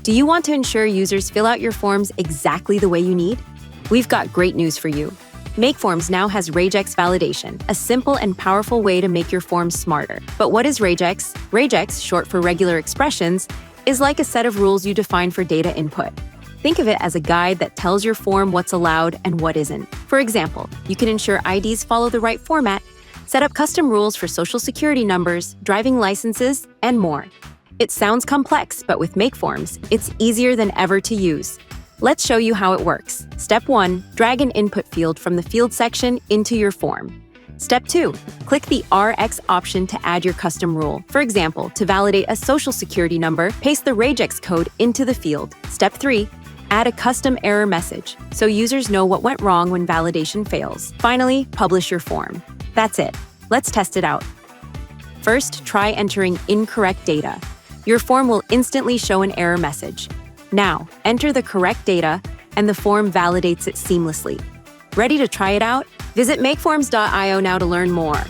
Do you want to ensure users fill out your forms exactly the way you need? We've got great news for you. MakeForms now has RegEx validation, a simple and powerful way to make your forms smarter. But what is RegEx? RegEx, short for regular expressions, is like a set of rules you define for data input. Think of it as a guide that tells your form what's allowed and what isn't. For example, you can ensure IDs follow the right format, set up custom rules for social security numbers, driving licenses, and more. It sounds complex, but with MakeForms, it's easier than ever to use. Let's show you how it works. Step 1, drag an input field from the field section into your form. Step 2, click the RX option to add your custom rule. For example, to validate a social security number, paste the RegEx code into the field. Step 3, add a custom error message, so users know what went wrong when validation fails. Finally, publish your form. That's it. Let's test it out. First, try entering incorrect data. Your form will instantly show an error message. Now, enter the correct data, and the form validates it seamlessly. Ready to try it out? Visit makeforms.io now to learn more.